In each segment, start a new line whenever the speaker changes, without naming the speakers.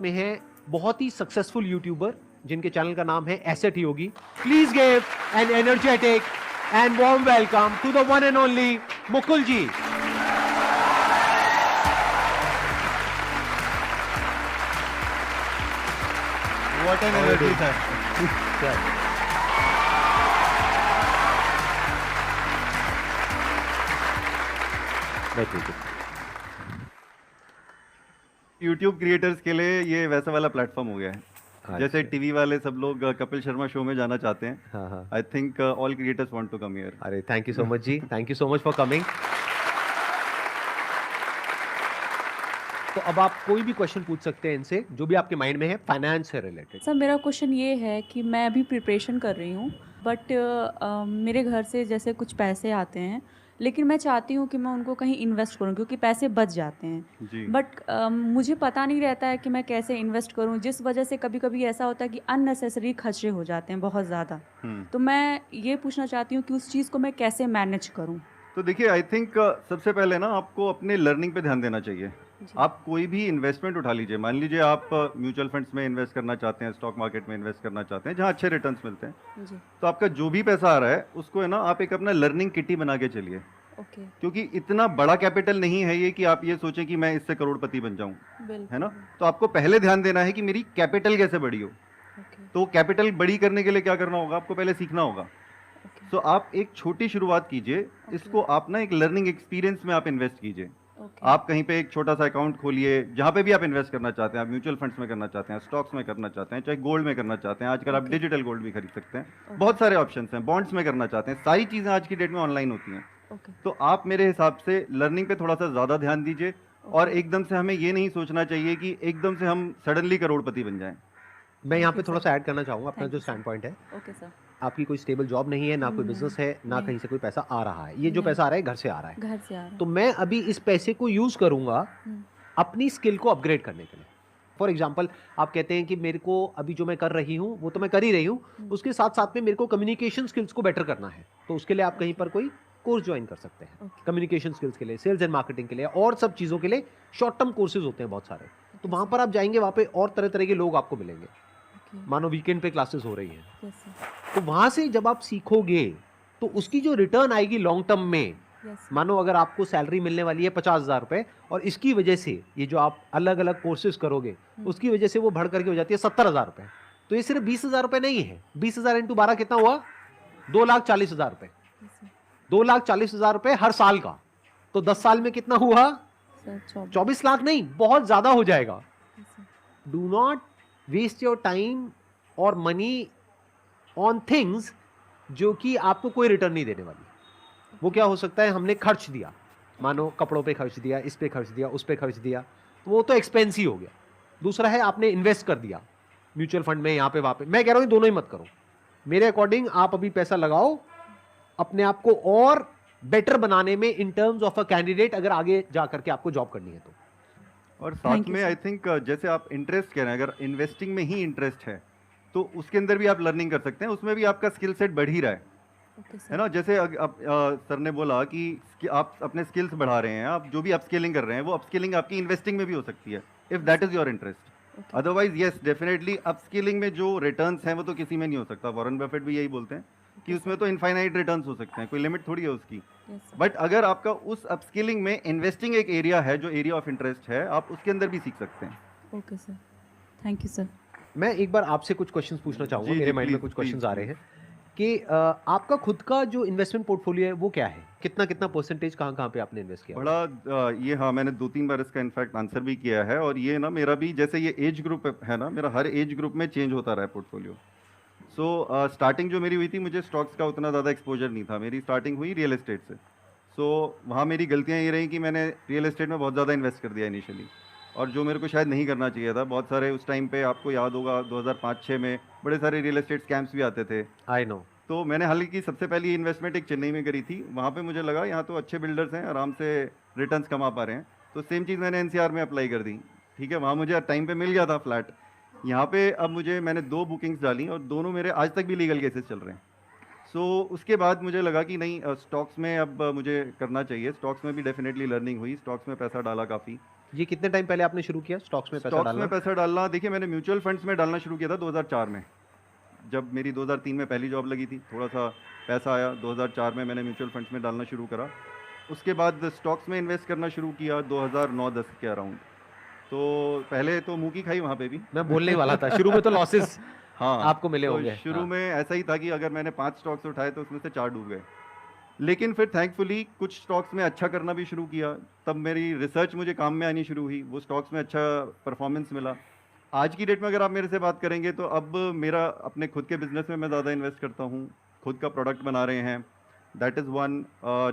में है बहुत ही सक्सेसफुल यूट्यूबर जिनके चैनल का नाम है Asset Yogi. Please give an energetic and warm welcome to the one and only Mukul ji.
What an energy था। यूट्यूब क्रिएटर्स के लिए ये वैसा वाला प्लेटफॉर्म हो गया है जैसे टीवी वाले सब लोग कपिल शर्मा शो में जाना चाहते हैं।
हाँ।
I think all creators want to come here.
अरे thank you so much ji, thank you so much for coming. तो अब आप कोई भी क्वेश्चन पूछ सकते हैं इनसे जो भी आपके माइंड में है फाइनेंस से रिलेटेड।
सर मेरा क्वेश्चन ये है कि मैं अभी प्रिपरेशन कर रही हूँ बट मेरे घर से जैसे कुछ पैसे आते हैं लेकिन मैं चाहती हूँ कि मैं उनको कहीं इन्वेस्ट करूँ क्योंकि पैसे बच जाते हैं
जी।
बट मुझे पता नहीं रहता है कि मैं कैसे इन्वेस्ट करूँ, जिस वजह से कभी कभी ऐसा होता है कि अननेसेसरी खर्चे हो जाते हैं बहुत ज़्यादा। तो मैं ये पूछना चाहती हूँ कि उस चीज़ को मैं कैसे मैनेज करूँ।
तो देखिए आई थिंक सबसे पहले ना आपको अपने लर्निंग पे ध्यान देना चाहिए। आप कोई भी इन्वेस्टमेंट उठा लीजिए, मान लीजिए आप म्यूचुअल फंड्स में इन्वेस्ट करना चाहते हैं, स्टॉक मार्केट में इन्वेस्ट करना चाहते हैं जहां अच्छे रिटर्न्स मिलते हैं।
जी।
तो आपका जो भी पैसा आ रहा है उसको है ना आप एक अपना लर्निंग किटी बना के चलिए।
ओके।
क्योंकि इतना बड़ा कैपिटल नहीं है ये कि आप ये सोचें कि मैं इससे करोड़पति बन जाऊं, है ना। तो आपको पहले ध्यान देना है कि मेरी कैपिटल कैसे बड़ी हो। तो कैपिटल बड़ी करने के लिए क्या करना होगा, आपको पहले सीखना होगा। तो आप एक छोटी शुरुआत कीजिए, इसको आप ना एक लर्निंग एक्सपीरियंस में आप इन्वेस्ट कीजिए। आप कहीं पे एक छोटा सा अकाउंट खोलिए जहां पे भी आप इन्वेस्ट करना चाहते हैं। आप म्यूचुअल फंड्स में करना चाहते हैं, स्टॉक्स में करना चाहते हैं, चाहे गोल्ड में करना चाहते हैं, आजकल आप डिजिटल गोल्ड भी खरीद सकते हैं, बहुत सारे ऑप्शंस हैं। बॉन्ड्स में करना चाहते हैं, सारी चीजें आज की डेट में ऑनलाइन होती हैं। तो आप मेरे हिसाब से लर्निंग पे थोड़ा सा ज्यादा ध्यान दीजिए और एकदम से हमें ये नहीं सोचना चाहिए कि एकदम से हम सडनली करोड़पति बन जाएं।
मैं यहाँ पे थोड़ा सा ऐड करना चाहूंगा अपना जो स्टैंड पॉइंट है।
Okay sir.
आपकी कोई स्टेबल जॉब नहीं है, ना कोई बिजनेस है, ना कहीं से कोई पैसा आ रहा है। ये जो पैसा आ रहा है घर से आ रहा है।
घर से आ रहा है।
तो मैं अभी इस पैसे को यूज करूंगा अपनी स्किल को अपग्रेड करने के लिए। फॉर एग्जाम्पल आप कहते हैं कि मेरे को अभी जो मैं कर रही हूँ वो तो मैं कर ही रही हूँ, उसके साथ साथ में मेरे को कम्युनिकेशन स्किल्स को बेटर करना है। तो उसके लिए आप कहीं पर कोई कोर्स ज्वाइन कर सकते हैं कम्युनिकेशन स्किल्स के लिए, सेल्स एंड मार्केटिंग के लिए और सब चीज़ों के लिए शॉर्ट टर्म कोर्सेज होते हैं बहुत सारे। तो वहाँ पर आप जाएंगे, वहाँ पे और तरह तरह के लोग आपको मिलेंगे। मानो वीकेंड पे क्लासेस हो रही हैं, तो वहाँ से जब आप सीखोगे तो उसकी जो रिटर्न आएगी लॉन्ग टर्म में, मानो अगर आपको सैलरी मिलने वाली है 50,000 रुपए और इसकी वजह से ये जो आप अलग अलग कोर्सेज करोगे उसकी वजह से वो बढ़ करके हो जाती है 70,000 रुपए। तो ये सिर्फ 20,000 रुपए नहीं है। 20,000 इंटू 12 कितना हुआ? 2,40,000 रुपए। 2,40,000 रुपए हर साल का। तो 10 साल में कितना हुआ? 24 लाख नहीं, बहुत ज्यादा हो जाएगा। Do not waste your time और मनी ऑन थिंग्स जो कि आपको कोई रिटर्न नहीं देने वाली। वो क्या हो सकता है, हमने खर्च दिया, मानो कपड़ों पे खर्च दिया, इस पे खर्च दिया, उस पे खर्च दिया, तो वो तो एक्सपेंस ही हो गया। दूसरा है आपने इन्वेस्ट कर दिया म्यूचुअल फंड में, यहाँ पे वहां पे। मैं कह रहा हूं दोनों ही मत करो। मेरे अकॉर्डिंग आप अभी पैसा लगाओ अपने आप को और बेटर बनाने में in terms of a candidate, अगर आगे जाकर के आपको जॉब करनी है तो।
और साथ में आई थिंक जैसे आप इंटरेस्ट कह रहे हैं, अगर इन्वेस्टिंग में ही इंटरेस्ट है तो उसके अंदर भी आप लर्निंग कर सकते हैं, उसमें भी आपका स्किल सेट बढ़ ही रहा है ना। जैसे सर ने बोला कि आप अपने स्किल्स बढ़ा रहे हैं, आप जो भी अपस्किलिंग कर रहे हैं वो अपस्किलिंग आपकी इन्वेस्टिंग में भी हो सकती है if that is your interest. Otherwise yes definitely upskilling में जो रिटर्न्स हैं वो तो किसी में नहीं हो सकता। वॉरेन बफेट भी यही बोलते हैं कि उसमें तो इनफाइनाइट रिटर्न्स हो सकते हैं, कोई लिमिट थोड़ी है उसकी। बट अगर आपका उस अपस्किलिंग में इन्वेस्टिंग एक एरिया है जो एरिया ऑफ इंटरेस्ट है, आप उसके अंदर भी सीख सकते हैं।
Okay sir, thank you sir.
मैं एक बार आपसे कुछ क्वेश्चंस पूछना चाहूंगा, मेरे माइंड में कुछ क्वेश्चंस आ रहे हैं कि आपका खुद का जो इन्वेस्टमेंट पोर्टफोलियो है वो क्या है, कितना कितना परसेंटेज कहाँ पे आपने इन्वेस्ट किया?
बड़ा ये हाँ, मैंने 2-3 बार इसका इनफैक्ट आंसर भी किया है। और ये ना मेरा भी जैसे ये एज ग्रुप है ना, मेरा हर एज ग्रुप में चेंज होता रहा है पोर्टफोलियो। सो स्टार्टिंग जो मेरी हुई थी, मुझे स्टॉक्स का उतना ज़्यादा एक्सपोजर नहीं था। मेरी स्टार्टिंग हुई रियल एस्टेट से। सो वहाँ मेरी गलतियाँ ये रही कि मैंने रियल एस्टेट में बहुत ज़्यादा इन्वेस्ट कर दिया इनिशियली, और जो मेरे को शायद नहीं करना चाहिए था। बहुत सारे उस टाइम पे आपको याद होगा 2005-6 में बड़े सारे रियल एस्टेट स्कैम्स भी आते थे।
I know.
तो मैंने हालांकि सबसे पहली इन्वेस्टमेंट एक चेन्नई में करी थी। वहाँ पे मुझे लगा यहाँ तो अच्छे बिल्डर्स हैं, आराम से रिटर्न्स कमा पा रहे हैं, तो सेम चीज़ मैंने एनसीआर में अप्लाई कर दी। ठीक है, वहाँ मुझे टाइम पे मिल गया था फ्लैट। यहाँ पे अब मैंने 2 बुकिंग्स डाली और दोनों मेरे आज तक भी लीगल केसेस चल रहे हैं। सो उसके बाद मुझे लगा कि नहीं, स्टॉक्स में अब मुझे करना चाहिए। स्टॉक्स में भी डेफिनेटली लर्निंग हुई, स्टॉक्स में पैसा डाला काफ़ी।
ये कितने टाइम पहले आपने शुरू किया स्टॉक्स में पैसा
स्टॉक्स
डालना?
में पैसा डालना, देखिए मैंने म्यूचुअल फंड्स में डालना शुरू किया था 2004 में, जब मेरी 2003 में पहली जॉब लगी थी। थोड़ा सा पैसा आया 2004 में, मैंने म्यूचुअल फंड्स में डालना शुरू करा। उसके बाद स्टॉक्स में इन्वेस्ट करना शुरू किया 2009-10 के अराउंड। तो पहले तो मुंह की खाई वहाँ पे भी।
मैं बोलने ही वाला था, शुरू में तो लॉसेस
हाँ,
आपको मिले
तो
होंगे।
शुरू
हाँ।
में ऐसा ही था कि अगर मैंने 5 स्टॉक्स उठाए तो उसमें से 4 डूब गए। लेकिन फिर थैंकफुली कुछ स्टॉक्स में अच्छा करना भी शुरू किया, तब मेरी रिसर्च मुझे काम में आनी शुरू हुई, वो स्टॉक्स में अच्छा परफॉर्मेंस मिला। आज की डेट में अगर आप मेरे से बात करेंगे तो अब मेरा अपने खुद के बिजनेस में मैं ज़्यादा इन्वेस्ट करता हूँ, खुद का प्रोडक्ट बना रहे हैं, that is one.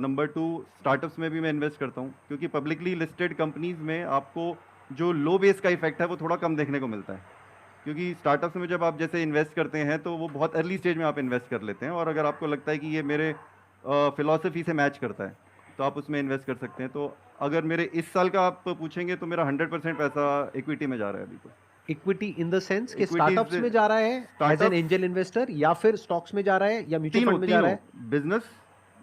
Number 2, startups में भी मैं इन्वेस्ट करता हूँ, क्योंकि पब्लिकली लिस्टेड कंपनीज़ में आपको जो लो बेस का इफेक्ट है वो थोड़ा कम देखने को मिलता है। क्योंकि स्टार्टअप्स में जब आप जैसे इन्वेस्ट करते हैं तो वो बहुत अर्ली स्टेज में आप इन्वेस्ट कर लेते हैं, और अगर आपको लगता है कि ये मेरे फिलॉसफी से मैच करता है तो आप उसमें इन्वेस्ट कर सकते हैं। तो अगर मेरे इस साल का आप पूछेंगे तो मेरा 100% पैसा इक्विटी में जा रहा है अभी तो।
इक्विटी इन द सेंस कि
Equities
स्टार्टअप्स में जा रहा है as an
startups-
angel investor, या फिर स्टॉक्स में जा रहा है, या म्यूचुअल
तीनों
फंड में जा रहा है?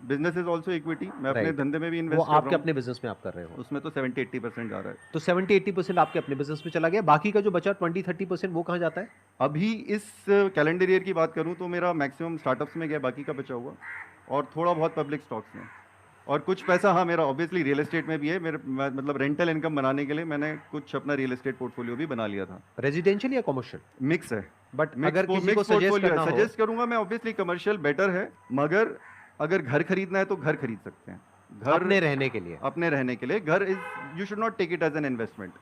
Business is also equity. मैं अपने
Right.
धंधे में भी
वो
इन्वेस्ट कर
आपके
रहा हूँ,
अपने बिजनेस में आप कर रहे हो,
उसमें तो 70-80% जा रहा है।
तो 70-80% आपके अपने बिजनेस में चला गया, बाकी का जो बचा 20-30% वो कहाँ जाता है?
अभी इस कैलेंडर ईयर की बात करूं तो मेरा मैक्सिमम स्टार्टअप्स में गया, बाकी का बचा हुआ, और थोड़ा बहुत पब्लिक स्टॉक्स में, और कुछ पैसा हाँ मेरा ऑब्वियसली रियल एस्टेट में भी है। मतलब रेंटल इनकम बनाने के लिए मैंने कुछ अपना रियल एस्टेट पोर्टफोलियो भी बना लिया था।
रेजिडेंशियल या कमर्शियल?
मिक्स है,
बट अगर किसी को सजेस्ट करना हो,
सजेस्ट करूंगा मैं, ऑब्वियसली कमर्शियल बेटर है, मगर अगर घर खरीदना है तो घर खरीद सकते हैं। घर
अपने रहने के लिए,
अपने रहने के लिए घर is, you should not take it as an investment.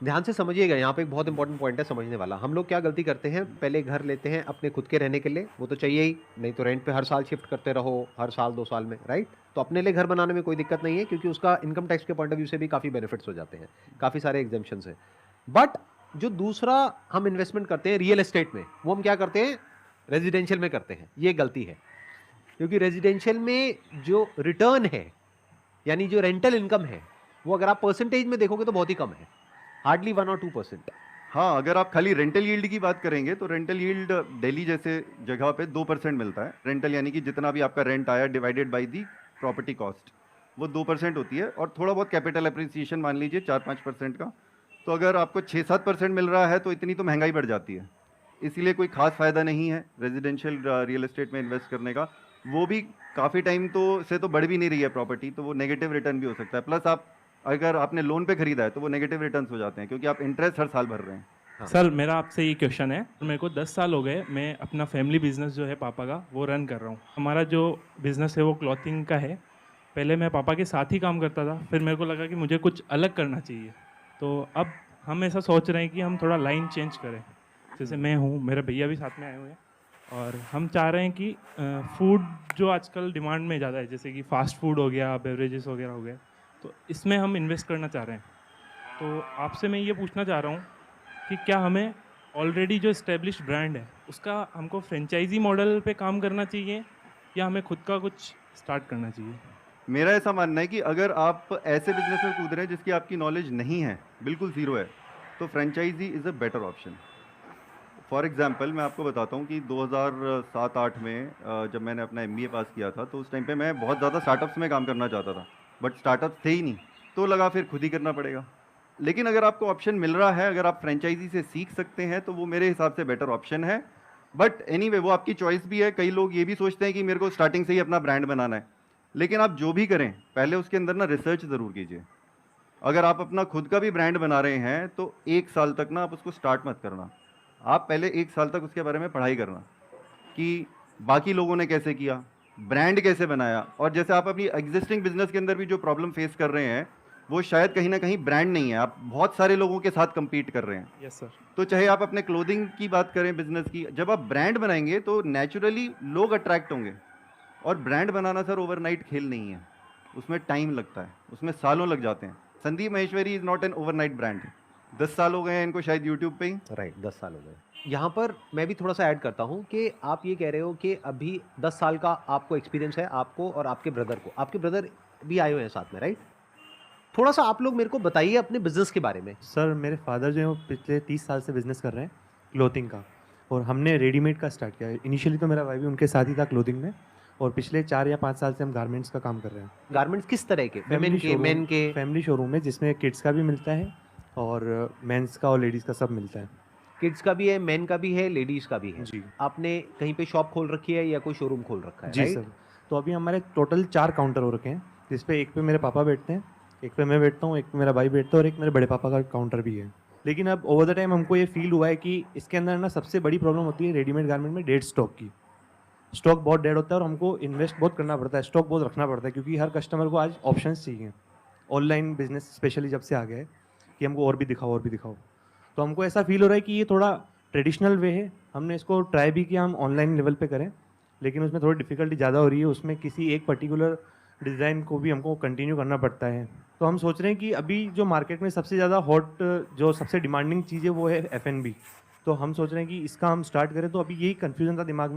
ध्यान से समझिएगा, यहाँ पे एक बहुत इंपॉर्टेंट पॉइंट है समझने वाला। हम लोग क्या गलती करते हैं, पहले घर लेते हैं अपने खुद के रहने के लिए, वो तो चाहिए ही, नहीं तो रेंट पे हर साल शिफ्ट करते रहो, हर साल 2 साल में, राइट? तो अपने लिए घर बनाने में कोई दिक्कत नहीं है, क्योंकि उसका इनकम टैक्स के पॉइंट ऑफ व्यू से भी काफ़ी बेनिफिट्स हो जाते हैं, काफ़ी सारे एग्जाम्पशंस हैं। बट जो दूसरा हम इन्वेस्टमेंट करते हैं रियल एस्टेट में, वो हम क्या करते हैं, रेजिडेंशियल में करते हैं। ये गलती है, क्योंकि रेजिडेंशियल में जो रिटर्न है, यानी जो रेंटल इनकम है, वो अगर आप परसेंटेज में देखोगे तो बहुत ही कम है, हार्डली 1 और 2%।
हाँ, अगर आप खाली रेंटल यील्ड की बात करेंगे तो रेंटल यील्ड दिल्ली जैसे जगह पे 2% मिलता है। रेंटल यानी कि जितना भी आपका रेंट आया divided by the property cost, वो 2% होती है, और थोड़ा बहुत कैपिटल अप्रिसिएशन मान लीजिए 4-5% का। तो अगर आपको 6-7% मिल रहा है तो इतनी तो महंगाई बढ़ जाती है, इसीलिए कोई खास फ़ायदा नहीं है रेजिडेंशियल रियल एस्टेट में इन्वेस्ट करने का। वो भी काफ़ी टाइम तो से तो बढ़ भी नहीं रही है प्रॉपर्टी, तो वो नेगेटिव रिटर्न भी हो सकता है। प्लस आप अगर आपने लोन पे खरीदा है तो वो नेगेटिव रिटर्न्स हो जाते हैं, क्योंकि आप इंटरेस्ट हर साल भर रहे हैं।
हाँ।
सर मेरा आपसे ये क्वेश्चन है, मेरे को 10 साल हो गए, मैं अपना फैमिली बिजनेस जो है पापा का वो रन कर रहा हूँ। हमारा जो बिज़नेस है वो क्लॉथिंग का है। पहले मैं पापा के साथ ही काम करता था, फिर मेरे को लगा कि मुझे कुछ अलग करना चाहिए, तो अब हम ऐसा सोच रहे हैं कि हम थोड़ा लाइन चेंज करें। जैसे मैं हूँ, मेरे भैया भी साथ में आए हुए हैं, और हम चाह रहे हैं कि फूड जो आजकल डिमांड में ज़्यादा है, जैसे कि फास्ट फूड हो गया, बेवरेजेस वगैरह हो गया, तो इसमें हम इन्वेस्ट करना चाह रहे हैं। तो आपसे मैं ये पूछना चाह रहा हूँ कि क्या हमें ऑलरेडी जो इस्टेब्लिश ब्रांड है उसका हमको फ्रेंचाइजी मॉडल पे काम करना चाहिए, या हमें खुद का कुछ स्टार्ट करना चाहिए?
मेरा ऐसा मानना है कि अगर आप ऐसे बिजनेस में कूद रहे हैं जिसकी आपकी नॉलेज नहीं है, बिल्कुल ज़ीरो है, तो franchisee is a better option. For example मैं आपको बताता हूँ कि 2007-8 में जब मैंने अपना MBA पास किया था, तो उस टाइम पे मैं बहुत ज़्यादा स्टार्टअप्स में काम करना चाहता था, बट स्टार्टअप्स थे ही नहीं, तो लगा फिर खुद ही करना पड़ेगा। लेकिन अगर आपको ऑप्शन मिल रहा है, अगर आप फ्रेंचाइजी से सीख सकते हैं, तो वो मेरे हिसाब से बेटर ऑप्शन है। बट एनीवे वो आपकी चॉइस भी है। कई लोग ये भी सोचते हैं कि मेरे को स्टार्टिंग से ही अपना ब्रांड बनाना है, लेकिन आप जो भी करें पहले उसके अंदर ना रिसर्च ज़रूर कीजिए। अगर आप अपना खुद का भी ब्रांड बना रहे हैं तो 1 साल तक ना आप उसको स्टार्ट मत करना, आप पहले 1 साल तक उसके बारे में पढ़ाई करना कि बाकी लोगों ने कैसे किया, ब्रांड कैसे बनाया। और जैसे आप अपनी एग्जिस्टिंग बिजनेस के अंदर भी जो प्रॉब्लम फेस कर रहे हैं, वो शायद कहीं ना कहीं ब्रांड नहीं है, आप बहुत सारे लोगों के साथ compete कर रहे हैं।
Yes sir.
तो चाहे आप अपने क्लोथिंग की बात करें, बिजनेस की, जब आप ब्रांड बनाएंगे तो नेचुरली लोग अट्रैक्ट होंगे। और ब्रांड बनाना सर ओवरनाइट खेल नहीं है, उसमें टाइम लगता है, उसमें सालों लग जाते हैं। Sandeep Maheshwari is not an overnight brand. 10 साल हो गए हैं इनको शायद यूट्यूब पे ही।
राइट, 10 साल हो गए। यहाँ पर मैं भी थोड़ा सा ऐड करता हूँ कि आप ये कह रहे हो कि अभी 10 साल का आपको एक्सपीरियंस है, आपको और आपके ब्रदर को। आपके ब्रदर भी आए हुए हैं साथ में, राइट? थोड़ा सा आप लोग मेरे को बताइए अपने बिजनेस के बारे में।
सर मेरे फादर जो है वो पिछले 30 साल से बिज़नेस कर रहे हैं क्लोथिंग का, और हमने रेडीमेड का स्टार्ट किया। इनिशियली तो मेरा भाई भी उनके साथ ही था क्लोथिंग में, और पिछले 4 या 5 साल से हम गारमेंट्स का काम कर रहे हैं।
गारमेंट्स किस तरह के? फेमिन के, मेन के?
फैमिली शोरूम है जिसमें किड्स का भी मिलता है और मेंस का और लेडीज़ का सब मिलता है।
किड्स का भी है, मेन का भी है, लेडीज का भी है।
जी।
आपने कहीं पे शॉप खोल रखी है या कोई शोरूम खोल रखा है?
जी
राइट?
सर। तो अभी हमारे टोटल 4 काउंटर हो रखे हैं, जिस पे एक पे मेरे पापा बैठते हैं, एक पे मैं बैठता हूँ, एक पे मेरा भाई बैठता है और एक मेरे बड़े पापा का काउंटर भी है। लेकिन अब ओवर द टाइम हमको ये फील हुआ है कि इसके अंदर ना सबसे बड़ी प्रॉब्लम होती है रेडीमेड गारमेंट में डेड स्टॉक की। स्टॉक बहुत डेड होता है और हमको इन्वेस्ट बहुत करना पड़ता है, स्टॉक बहुत रखना पड़ता है, क्योंकि हर कस्टमर को आज ऑप्शंस चाहिए। ऑनलाइन बिजनेस स्पेशली जब से आ गया है कि हमको और भी दिखाओ और भी दिखाओ, तो हमको ऐसा फील हो रहा है कि ये थोड़ा ट्रेडिशनल वे है। हमने इसको ट्राई भी किया हम ऑनलाइन लेवल पे करें, लेकिन उसमें थोड़ी डिफ़िकल्टी ज़्यादा हो रही है। उसमें किसी एक पर्टिकुलर डिज़ाइन को भी हमको कंटिन्यू करना पड़ता है। तो हम सोच रहे हैं कि अभी जो मार्केट में सबसे ज़्यादा हॉट, जो सबसे डिमांडिंग चीज़ है वो है F&B। तो हम सोच रहे हैं कि इसका हम स्टार्ट करें, तो अभी यही कन्फ्यूज़न था दिमाग में।